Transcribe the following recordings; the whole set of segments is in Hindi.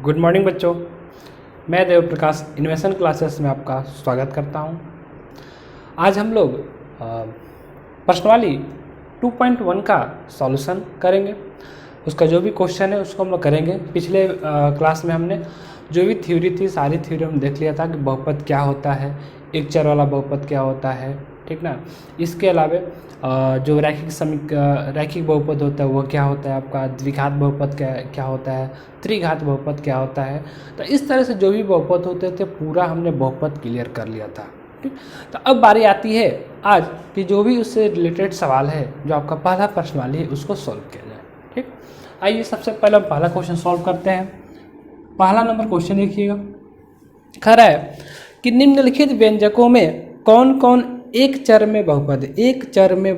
गुड मॉर्निंग बच्चों। मैं देव प्रकाश इन्वेशन क्लासेस में आपका स्वागत करता हूं। आज हम लोग प्रश्नावली 2.1 का सॉल्यूशन करेंगे। उसका जो भी क्वेश्चन है उसको हम लोग करेंगे। पिछले क्लास में हमने जो भी थ्योरी थी सारी थ्योरी हम देख लिया था कि बहुपद क्या होता है, एक चर वाला बहुपद क्या होता है, ठीक ना। इसके अलावा जो रैखिक बहुपद होता है वो क्या होता है, आपका द्विघात बहुपद क्या होता है, त्रिघात बहुपद क्या होता है। तो इस तरह से जो भी बहुपद होते थे पूरा हमने बहुपद क्लियर कर लिया था। ठीक, तो अब बारी आती है आज कि जो भी उससे रिलेटेड सवाल है, जो आपका पहला प्रश्नावली है उसको सॉल्व किया जाए। ठीक, आइए सबसे पहले हम पहला क्वेश्चन सॉल्व करते हैं। पहला नंबर क्वेश्चन देखिएगा, कह रहा है कि निम्नलिखित व्यंजकों में कौन कौन एक चर में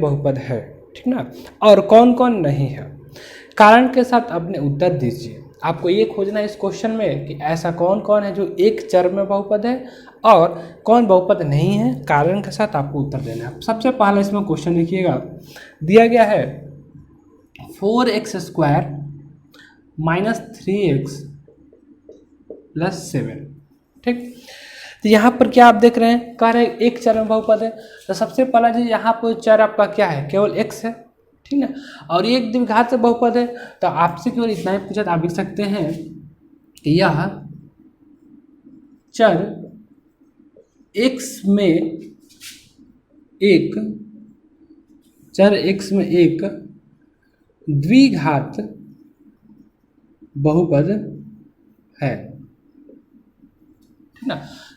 बहुपद है, ठीक ना, और कौन कौन नहीं है। कारण के साथ अपने उत्तर दीजिए। आपको ये खोजना है इस क्वेश्चन में कि ऐसा कौन कौन है जो एक चर में बहुपद है और कौन बहुपद नहीं है। कारण के साथ आपको उत्तर देना है। सबसे पहला इसमें क्वेश्चन देखिएगा, दिया गया है 4x² - 3x + 7। ठीक, तो यहाँ पर क्या आप देख रहे हैं, कह रहे हैं एक चर में बहुपद है। तो सबसे पहला चीज यहाँ पर चर आपका क्या है, केवल x है, ठीक ना। और एक द्विघात से बहुपद है, तो आपसे केवल इतना ही पूछा, तो आप लिख सकते हैं कि यह चर x में एक द्विघात बहुपद है, ठीक ना।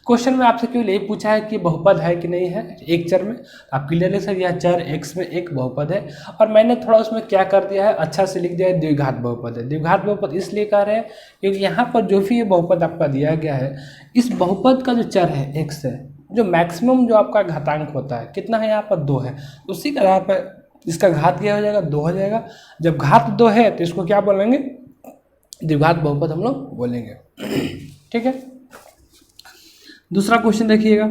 क्वेश्चन में आपसे केवल ये पूछा है कि बहुपद है कि नहीं है एक चर में। आप क्लियर लिख सकते, यह चर x में एक बहुपद है। और मैंने थोड़ा उसमें क्या कर दिया है, अच्छा से लिख दिया है द्विघात बहुपद है। द्विघात बहुपद इसलिए कह रहे हैं क्योंकि यहाँ पर जो भी ये बहुपद आपका दिया गया है, इस बहुपद का जो चर है x है, जो मैक्सिमम जो आपका घातांक होता है कितना है, यहाँ पर 2 है। उसी के आधार पर इसका घात क्या हो जाएगा, 2 हो जाएगा। जब घात 2 है तो इसको क्या बोलेंगे, द्विघात बहुपद हम लोग बोलेंगे। ठीक है, दूसरा क्वेश्चन देखिएगा,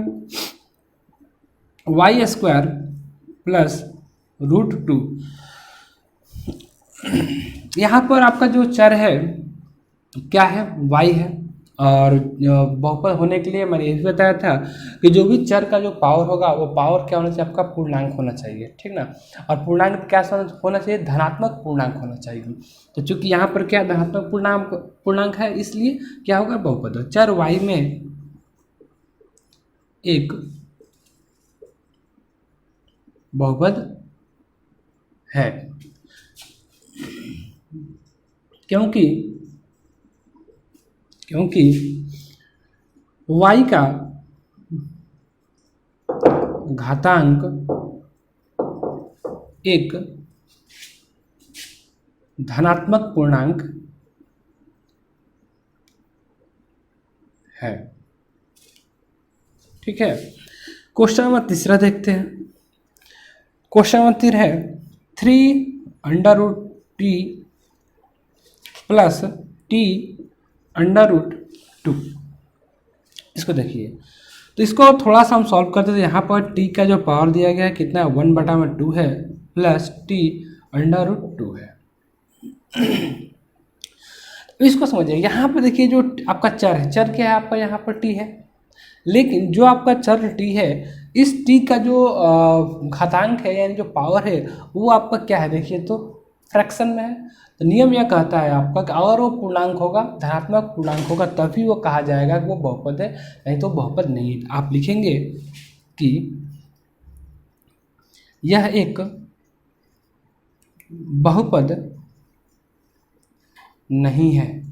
y² + √2। यहाँ पर आपका जो चर है क्या है, y है। और बहुपद होने के लिए मैंने ये भी बताया था कि जो भी चर का जो पावर होगा वो पावर क्या होना चाहिए, आपका पूर्णांक होना चाहिए, ठीक ना। और पूर्णांक क्या होना चाहिए, धनात्मक पूर्णांक होना चाहिए। तो चूंकि यहाँ पर क्या धनात्मक पूर्णांक है, इसलिए क्या होगा, बहुपद हो। चर y में एक बहुपद है, क्योंकि y का घातांक एक धनात्मक पूर्णांक है। ठीक है, क्वेश्चन नंबर तीसरा देखते हैं। क्वेश्चन नंबर 3 है 3√t + t√2। इसको देखिए, तो इसको थोड़ा सा हम सॉल्व करते थे। यहाँ पर t का जो पावर दिया गया है कितना है, 1/2 है प्लस t√2 है। इसको समझिए, यहाँ पर देखिए जो आपका चर है, चर क्या है आपका, यहाँ पर t है। लेकिन जो आपका चर t है, इस t का जो घातांक है यानी जो पावर है वो आपका क्या है, देखिए तो फ्रैक्शन में है। तो नियम यह कहता है आपका कि अगर वो पूर्णांक होगा, धनात्मक पूर्णांक होगा, तभी वो कहा जाएगा कि वो बहुपद है, नहीं तो बहुपद नहीं है। आप लिखेंगे कि यह एक बहुपद नहीं है,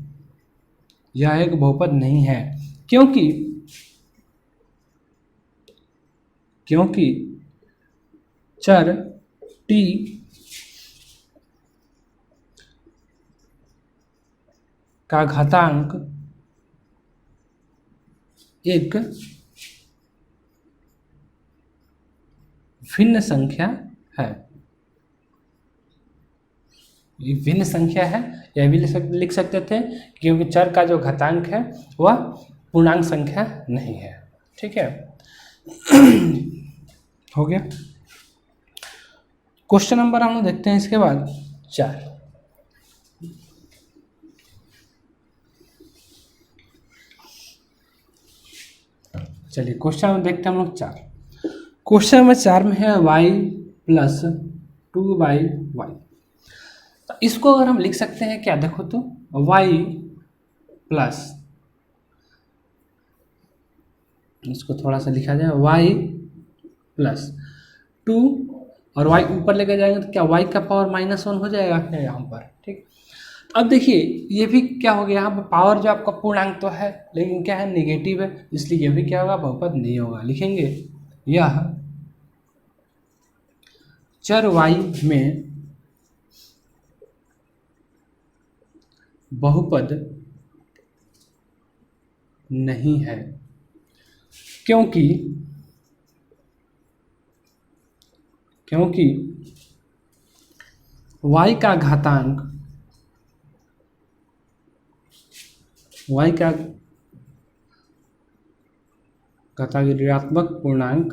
यह एक बहुपद नहीं है, क्योंकि चर t का घातांक एक भिन्न संख्या है। ये भिन्न संख्या है, यह भी लिख सकते थे, क्योंकि चर का जो घातांक है वह पूर्णांक संख्या नहीं है। ठीक है, हो गया। क्वेश्चन नंबर हम लोग देखते हैं इसके बाद 4। चलिए क्वेश्चन में देखते हैं हम लोग 4। क्वेश्चन नंबर 4 में है y प्लस 2/y। तो इसको अगर हम लिख सकते हैं क्या, देखो तो y प्लस, इसको थोड़ा सा लिखा जाए y प्लस 2 और y ऊपर लेके जाएंगे तो क्या y का पावर -1 हो जाएगा क्या यहाँ पर। ठीक, अब देखिए ये भी क्या हो गया, यहाँ पर पावर जो आपका पूर्णांक तो है लेकिन क्या है, नेगेटिव है, इसलिए ये भी क्या होगा, बहुपद नहीं होगा। लिखेंगे यह चर y में बहुपद नहीं है, क्योंकि y का घातांक ऋणात्मक पूर्णांक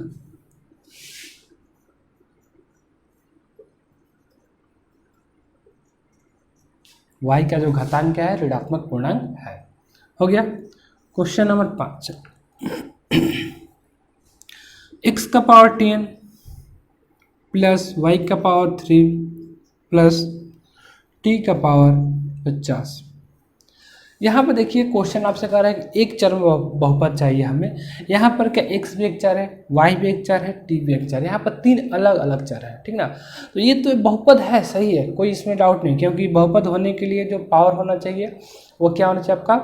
y का जो घातांक क्या है, ऋणात्मक पूर्णांक है। हो गया। क्वेश्चन नंबर 5, x का पावर 10 प्लस y का पावर 3 प्लस t का पावर 50। यहाँ पर देखिए क्वेश्चन आपसे कह रहा है कि एक चर में बहुपद चाहिए हमें। यहाँ पर क्या x भी एक चर है, y भी एक चर है, t भी एक चर है, यहाँ पर 3 अलग अलग चर है। ठीक ना, तो ये तो बहुपद है, सही है, कोई इसमें डाउट नहीं, क्योंकि बहुपद होने के लिए जो पावर होना चाहिए वो क्या होना चाहिए, आपका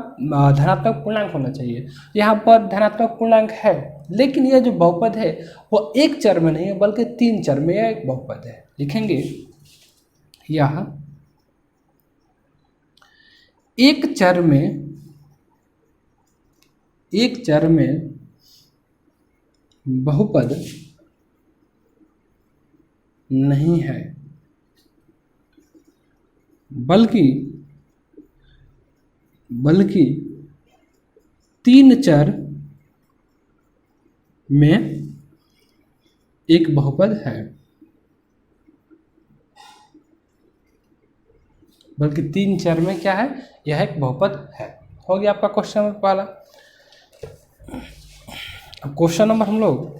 धनात्मक पूर्णांक होना चाहिए। यहाँ पर धनात्मक पूर्णांक है, लेकिन यह जो बहुपद है वो एक चर में नहीं है बल्कि 3 चर में यह एक बहुपद है। लिखेंगे यह एक चर में बहुपद नहीं है, बल्कि 3 चर में एक बहुपद है, बल्कि 3 चर में क्या है, यह एक बहुपद है। हो गया आपका क्वेश्चन नंबर पहला। अब क्वेश्चन नंबर हम लोग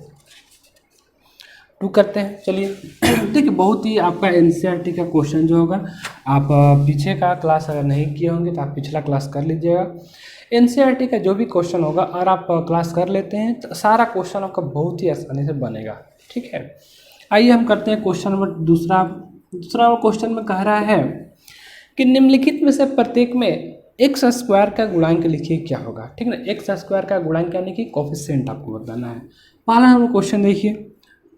2 करते हैं। चलिए देखिए, बहुत ही आपका एनसीईआरटी का क्वेश्चन जो होगा, आप पीछे का क्लास अगर नहीं किए होंगे तो आप पिछला क्लास कर लीजिएगा। एनसीईआरटी का जो भी क्वेश्चन होगा और आप क्लास कर लेते हैं तो सारा क्वेश्चन आपका बहुत ही आसानी से बनेगा। ठीक है, आइए हम करते हैं क्वेश्चन नंबर दूसरा क्वेश्चन में कह रहा है कि निम्नलिखित में से प्रत्येक में एक्स स्क्वायर का गुणांक लिखिए, क्या होगा। ठीक है ना, एक्स स्क्वायर का गुणांक यानी कि कोफिशिएंट आपको बताना है। पहला हम क्वेश्चन देखिए,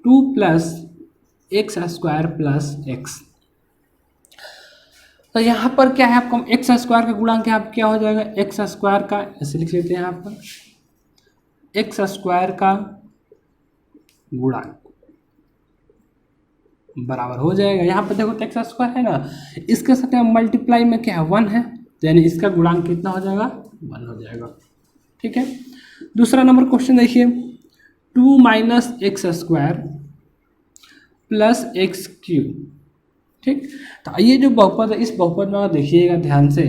2 plus x square plus x. तो यहाँ पर क्या है, आपको एक्स स्क्वायर का गुणांक क्या हो जाएगा, एक्स स्क्वायर का, ऐसे लिख लेते हैं यहाँ पर, एक्स स्क्वायर का गुणांक बराबर हो जाएगा, यहाँ पर देखो तो एक्स स्क्वायर है ना, इसके साथ मल्टीप्लाई में क्या है, 1 है, तो यानी इसका गुणांक कितना हो जाएगा, 1 हो जाएगा। ठीक है, दूसरा नंबर क्वेश्चन देखिए, 2 minus x square plus x cube. ठीक, तो ये जो बहुपद है, इस बहुपद में आप देखिएगा ध्यान से,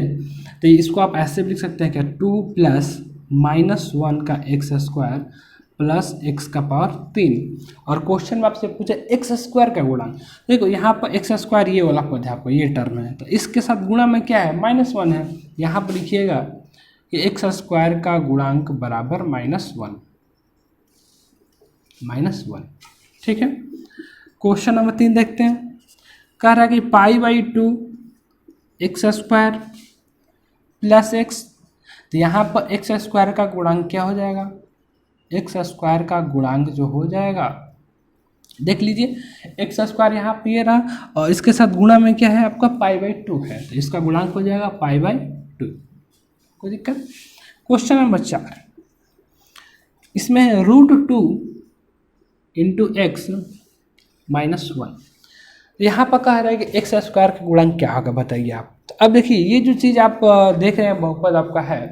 तो इसको आप ऐसे भी लिख सकते हैं कि 2 प्लस -1 का एक्स स्क्वायर प्लस एक्स का पावर 3। और क्वेश्चन में आपसे पूछे एक्स स्क्वायर का गुणांक, देखो यहाँ पर एक्स स्क्वायर ये वाला पद है, आपको ये टर्म है, तो इसके साथ गुणा में क्या है, -1 है। यहाँ पर लिखिएगा कि एक्स स्क्वायर का गुणांक बराबर -1। ठीक है, क्वेश्चन नंबर 3 देखते हैं। कह रहा है कि π/2 एक्स स्क्वायर प्लस एक्स, तो यहाँ पर एक्स स्क्वायर का गुणांक क्या हो जाएगा, एक्स स्क्वायर का गुणांक जो हो जाएगा, देख लीजिए एक्स स्क्वायर यहाँ पे ये रहा और इसके साथ गुणा में क्या है आपका π/2 है, तो इसका गुणांक हो जाएगा π/2। कोई दिक्कत। क्वेश्चन नंबर 4, इसमें है √2 × x -1। यहाँ पर कह रहा है कि एक्स स्क्वायर का गुणांक क्या होगा, बताइए आप। तो अब देखिए ये जो चीज़ आप देख रहे हैं बहुपद आपका है,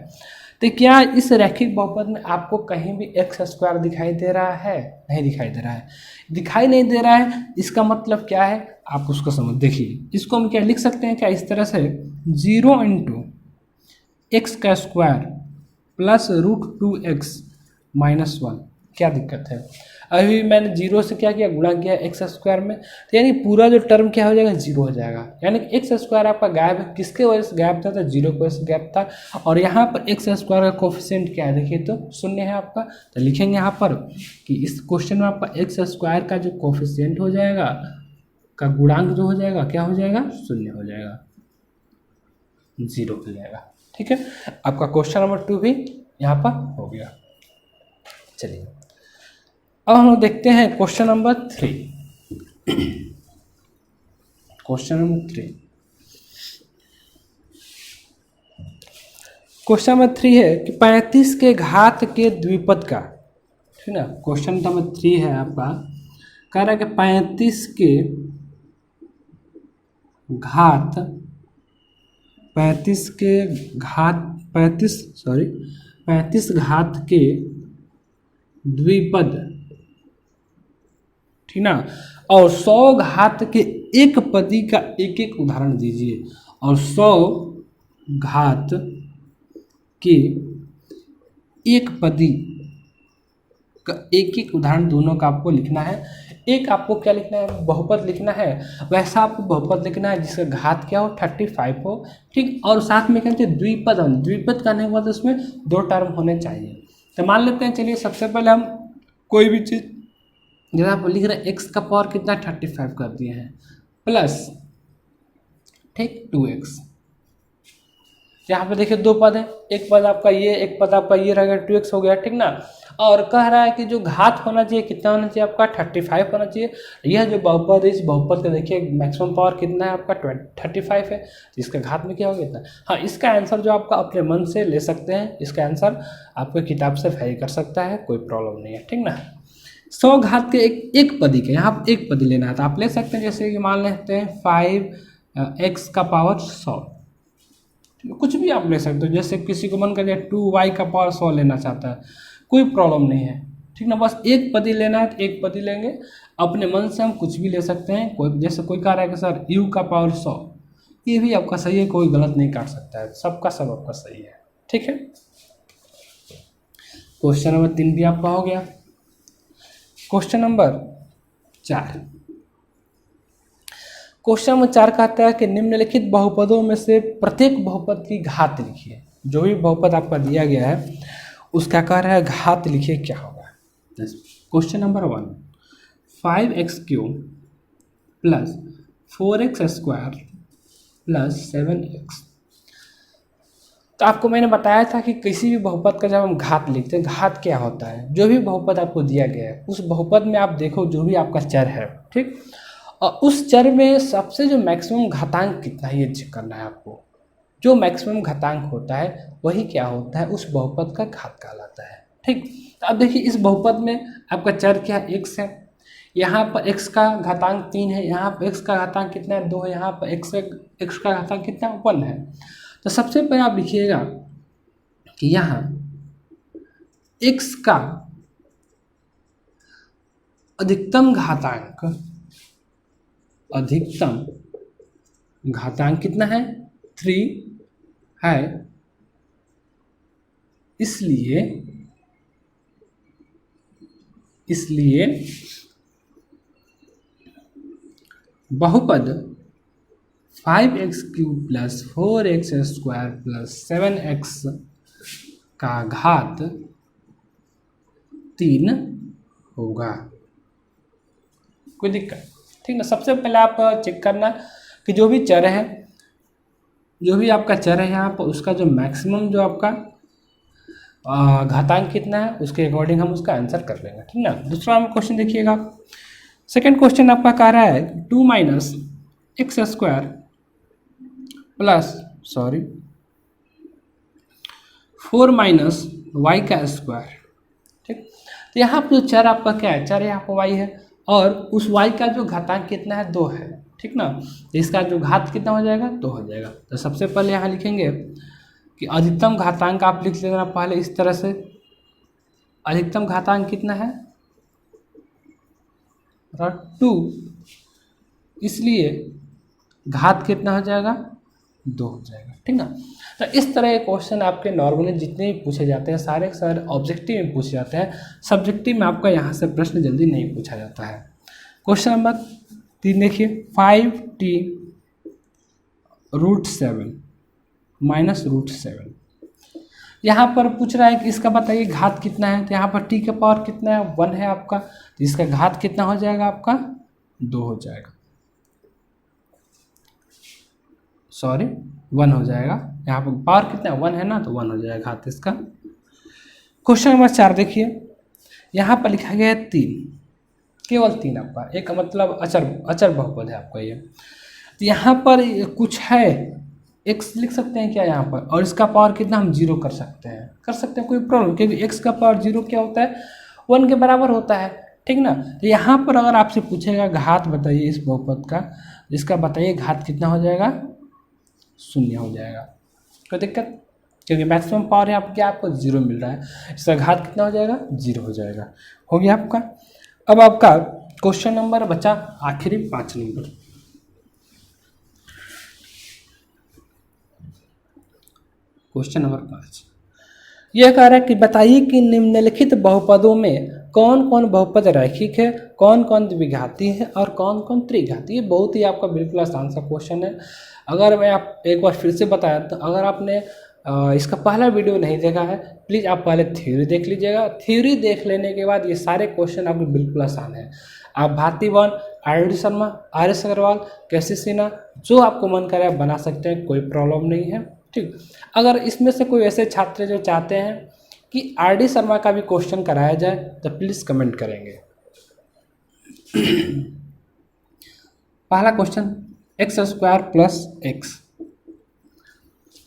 तो क्या इस रैखिक बहुपद में आपको कहीं भी एक्स स्क्वायर दिखाई दे रहा है, नहीं दिखाई दे रहा है। दिखाई नहीं दे रहा है, इसका मतलब क्या है, आप उसको समझ देखिए, इसको हम क्या लिख सकते हैं, क्या इस तरह से 0 × x² प्लस √2x -1। क्या दिक्कत है? अभी मैंने जीरो से क्या किया, गुणा किया एक्स स्क्वायर में, तो यानी पूरा जो टर्म क्या हो जाएगा, जीरो हो जाएगा। यानी कि एक्स स्क्वायर आपका गायब है, किसके वजह से गायब था? तो जीरो की वजह से गायब था। और यहाँ पर एक्स स्क्वायर का कोफिशिएंट क्या है, देखिए तो शून्य है आपका। तो लिखेंगे यहाँ पर कि इस क्वेश्चन में आपका एक्स स्क्वायर का जो कोफिशिएंट हो जाएगा, का गुणांक जो हो जाएगा, क्या हो जाएगा, शून्य हो जाएगा, जीरो हो जाएगा। ठीक है, आपका क्वेश्चन नंबर 2 भी यहाँ पर हो गया। चलिए अब हम लोग देखते हैं question number 3। Question number 3, question number 3 है कि 35 के घात के द्विपद का, ठीक ना। क्वेश्चन नंबर 3 है आपका, कह रहा है कि 35 के घात 35 घात के द्विपद, ठीक ना, और 100 घात के एक पदी का एक एक उदाहरण दीजिए। और 100 घात के एक पदी का एक एक उदाहरण दोनों का आपको लिखना है। एक आपको क्या लिखना है, बहुपद लिखना है। वैसा आपको बहुपद लिखना है जिसका घात क्या हो, 35 हो, ठीक। और साथ में कहते हैं द्विपद, द्विपद करने के बाद उसमें 2 टर्म होने चाहिए। तो मान लेते हैं, चलिए सबसे पहले हम कोई भी चीज़, जैसे आप लिख रहे हैं एक्स का पावर कितना 35 कर दिए हैं, प्लस ठीक 2x। यहाँ पे देखिए 2 पद है, एक पद आपका ये, एक पद आपका ये रहेगा, 2x हो गया, ठीक ना। और कह रहा है कि जो घात होना चाहिए कितना होना चाहिए आपका, 35 होना चाहिए। यह जो बहुपद है, इस बहुपद का देखिए मैक्सिमम पावर कितना है आपका, 35 है। इसका घात में क्या होगा, इतना। हाँ, इसका आंसर जो आपका अपने मन से ले सकते हैं, इसका आंसर आपको किताब से वेरी कर सकता है, कोई प्रॉब्लम नहीं है, ठीक ना। 100 घात के एक पदी के, यहाँ एक पदी लेना है तो आप ले सकते हैं, जैसे कि मान लेते हैं 5x का पावर 100, कुछ भी आप ले सकते हो। जैसे किसी को मन कर जाए 2y का पावर 100 लेना चाहता है, कोई प्रॉब्लम नहीं है, ठीक ना। बस एक पदी लेना है तो एक पदी लेंगे, अपने मन से हम कुछ भी ले सकते हैं। कोई जैसे कोई कह रहा है कि सर u का पावर 100, ये भी आपका सही है, कोई गलत नहीं काट सकता है, सबका सब आपका सही है, ठीक है। क्वेश्चन नंबर 3 भी आपका हो गया। क्वेश्चन नंबर 4, क्वेश्चन नंबर 4 कहता है कि निम्नलिखित बहुपदों में से प्रत्येक बहुपद की घात लिखिए। जो भी बहुपद आपका दिया गया है उसका कह रहा है घात लिखिए, क्या होगा। Question number 1, 5x³ plus 4x² plus 7x। तो आपको मैंने बताया था कि किसी भी बहुपद का जब हम घात लिखते हैं, घात क्या होता है, जो भी बहुपद आपको दिया गया है उस बहुपद में आप देखो जो भी आपका चर है, ठीक, और उस चर में सबसे जो मैक्सिमम घातांक कितना है ये चेक करना है आपको। जो मैक्सिमम घातांक होता है वही क्या होता है, उस बहुपद का घात कहलाता है, ठीक। तो अब देखिए इस बहुपद में आपका चर क्या है, x है, यहाँ पर x का घातांक 3 है, यहाँ पर x का घातांक कितना है, 2 है, यहाँ पर x का घातांक कितना 1 है। तो सबसे पहले आप लिखिएगा कि यहाँ x का अधिकतम घातांक कितना है, 3 है। इसलिए बहुपद 5x³ plus 4x² plus 7x का घात 3 होगा। कोई दिक्कत, ठीक ना। सबसे पहले आप चेक करना कि जो भी चर है, जो भी आपका चर है यहाँ पर उसका जो मैक्सिमम जो आपका घातांक कितना है उसके अकॉर्डिंग हम उसका आंसर कर लेंगे, ठीक ना। दूसरा क्वेश्चन देखिएगा, सेकंड क्वेश्चन आपका कह रहा है 2 minus x² plus 4 minus y का स्क्वायर, ठीक। तो यहाँ पर जो चर आपका क्या है, चर यहाँ पर y है और उस y का जो घातांक कितना है 2 है, ठीक ना। तो इसका जो घात कितना हो जाएगा, 2 हो जाएगा। तो सबसे पहले यहाँ लिखेंगे कि अधिकतम घातांक आप लिख लेना पहले इस तरह से, अधिकतम घातांक कितना है 2, इसलिए घात कितना हो जाएगा 2 हो जाएगा, ठीक ना। तो इस तरह के क्वेश्चन आपके नॉर्मली जितने भी पूछे जाते हैं सारे के सारे ऑब्जेक्टिव में पूछे जाते हैं, सब्जेक्टिव में आपका यहाँ से प्रश्न जल्दी नहीं पूछा जाता है। क्वेश्चन नंबर 3 देखिए, 5t √7 माइनस √7। यहाँ पर पूछ रहा है कि इसका बताइए घात कितना है, तो यहाँ पर t का पावर कितना है, 1 है आपका, तो इसका घात कितना हो जाएगा आपका 2 हो जाएगा, सॉरी 1 हो जाएगा। यहाँ पर पावर कितना है 1 है ना, तो 1 हो जाएगा घात इसका। क्वेश्चन नंबर 4 देखिए, यहाँ पर लिखा गया है 3, केवल 3 आपका, एक मतलब अचर बहुपद है आपका ये। तो यहाँ पर कुछ है x लिख सकते हैं क्या यहाँ पर, और इसका पावर कितना हम 0 कर सकते हैं कोई प्रॉब्लम, क्योंकि x का पावर 0 क्या होता है 1 के बराबर होता है, ठीक ना। तो यहाँ पर अगर आपसे पूछेगा घात बताइए इस बहुपद का, इसका बताइए घात कितना हो जाएगा 0 हो जाएगा, कोई दिक्कत, क्योंकि मैक्सिमम पावर है आपके आपको 0 मिल रहा है, इसका घात कितना हो जाएगा 0 हो जाएगा। हो गया आपका। अब आपका क्वेश्चन नंबर बचा आखिरी 5 नंबर। क्वेश्चन नंबर 5 यह कह रहा है कि बताइए कि निम्नलिखित बहुपदों में कौन कौन बहुपद रैखिक है, कौन कौन द्विघाती है और कौन कौन त्रिघाती है। बहुत ही आपका बिल्कुल आसान सा क्वेश्चन है। अगर मैं आप एक बार फिर से बताया, तो अगर आपने इसका पहला वीडियो नहीं देखा है, प्लीज़ आप पहले थ्योरी देख लीजिएगा। थ्योरी देख लेने के बाद ये सारे क्वेश्चन आपके बिल्कुल आसान है। आप भारती वन, RD Sharma, RS Agarwal, KC Sinha, जो आपको मन करे आप बना सकते हैं, कोई प्रॉब्लम नहीं है, ठीक। अगर इसमें से कोई ऐसे छात्र जो चाहते हैं कि RD शर्मा का भी क्वेश्चन कराया जाए, तो प्लीज़ कमेंट करेंगे। पहला क्वेश्चन x² + x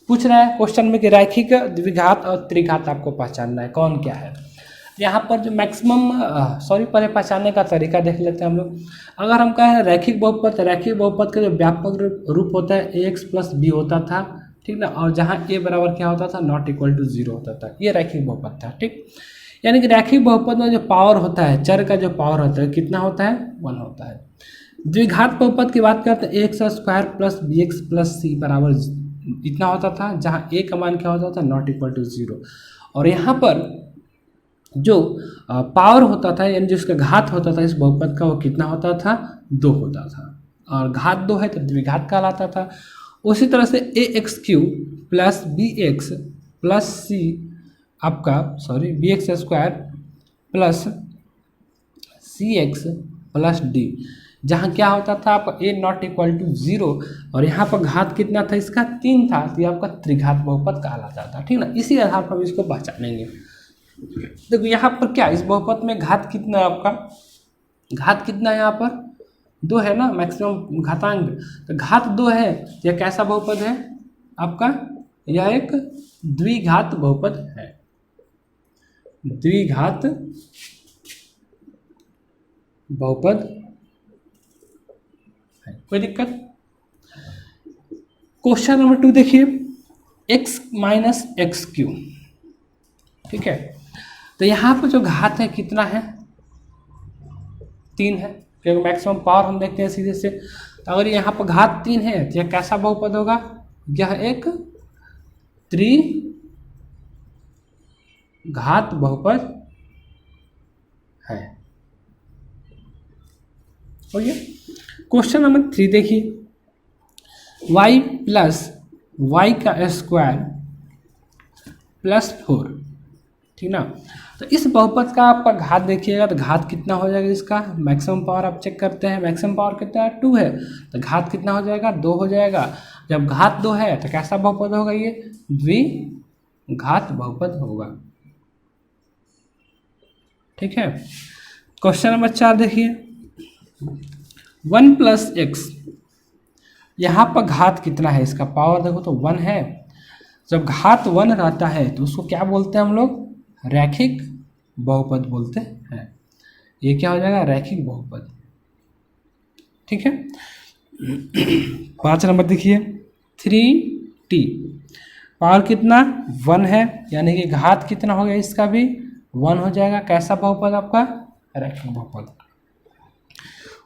पूछ रहा है क्वेश्चन में कि रैखिक द्विघात और त्रिघात आपको पहचानना है, कौन क्या है। यहाँ पर जो मैक्सिमम पहले पहचानने का तरीका देख लेते हैं हम लोग। अगर हम कहें रैखिक बहुपद, रैखिक बहुपद का जो व्यापक रूप होता है ax + b होता था, ठीक ना, और जहाँ a बराबर क्या होता था ≠ 0 होता था, ये रैखिक बहुपद था, ठीक। यानी कि रैखिक बहुपद में जो पावर होता है, चर का जो पावर होता है कितना होता है 1 होता है। द्विघात बहुपद की बात करते हैं ax² + bx + c बराबर इतना होता था, जहाँ a का मान क्या होता था ≠ 0, और यहाँ पर जो पावर होता था यानी जिसका घात होता था इस बहुपद का, वो कितना होता था 2 होता था, और घात 2 है तो द्विघात कहलाता था। उसी तरह से ax³ + bx + c आपका bx² + cx + d, जहाँ क्या होता था आपका a ≠ 0, और यहाँ पर घात कितना था इसका 3 था, तो ये आपका त्रिघात बहुपद कहलाता था, ठीक ना। इसी आधार पर हम इसको पहचानेंगे। देखो यहाँ पर क्या इस बहुपद में घात कितना है आपका, घात कितना है यहाँ पर 2 है ना, मैक्सिमम घातांक, तो घात 2 है। यह कैसा बहुपद है आपका, यह एक द्विघात बहुपद है, द्विघात बहुपद है, कोई दिक्कत। क्वेश्चन नंबर 2 देखिए, x - x³, ठीक है। तो यहाँ पर जो घात है कितना है 3 है, क्योंकि मैक्सिमम पावर हम देखते हैं सीधे से। तो अगर यहाँ पर घात 3 है तो यह कैसा बहुपद होगा, यह एक त्रिघात बहुपद है। हो गया। क्वेश्चन नंबर 3 देखिए, y + y² + 4, ठीक ना। तो इस बहुपद का आपका घात देखिएगा, तो घात कितना हो जाएगा इसका, मैक्सिमम पावर आप चेक करते हैं, मैक्सिमम पावर कितना है 2 है, तो घात कितना हो जाएगा 2 हो जाएगा। जब घात 2 है तो कैसा बहुपद होगा, ये द्विघात बहुपद होगा, ठीक है। क्वेश्चन नंबर 4 देखिए, 1 + x, यहाँ पर घात कितना है इसका, पावर देखो तो 1 है। जब घात 1 रहता है तो उसको क्या बोलते हैं हम लोग, रैखिक बहुपद बोलते हैं। ये क्या हो जाएगा, रैखिक बहुपद, ठीक है। 5 नंबर देखिए, 3t, पावर कितना 1 है, यानी कि घात कितना हो गया इसका भी 1 हो जाएगा। कैसा बहुपद आपका, रैखिक बहुपद।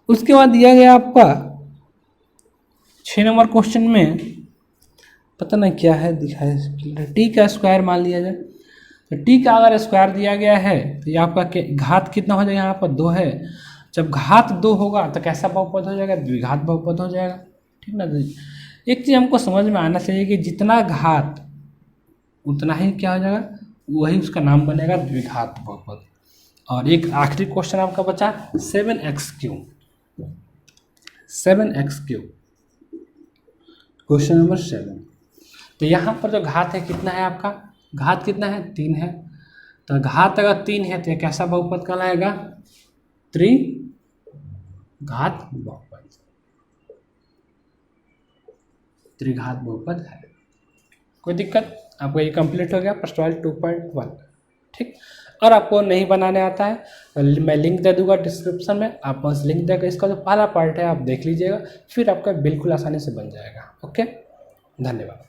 उसके बाद दिया गया आपका 6 नंबर क्वेश्चन में पता नहीं क्या है दिखाए, टी का स्क्वायर मान लिया जाए। तो टी का अगर स्क्वायर दिया गया है तो ये आपका घात कितना हो जाएगा, यहाँ पर 2 है। जब घात 2 होगा तो कैसा बहुपद हो जाएगा, द्विघात बहुपद हो जाएगा। ठीक ना। तो एक चीज़ हमको समझ में आना चाहिए कि जितना घात उतना ही क्या हो जाएगा, वही उसका नाम बनेगा द्विघात बहुपद। और एक आखिरी क्वेश्चन आपका बचा 7x3। 7x3 question number 7। तो यहाँ पर जो घात है कितना है आपका, घात कितना है 3 है। तो घात अगर 3 है तो ये कैसा बहुपद कहलाएगा, त्रिघात बहुपद। त्रिघात बहुपद है। कोई दिक्कत, आपको ये कंप्लीट हो गया प्रश्नावली 2.1। ठीक। और आपको नहीं बनाने आता है तो मैं लिंक दे दूंगा डिस्क्रिप्शन में, आप बस लिंक देकर इसका जो पहला पार्ट है आप देख लीजिएगा, फिर आपका बिल्कुल आसानी से बन जाएगा। ओके, धन्यवाद।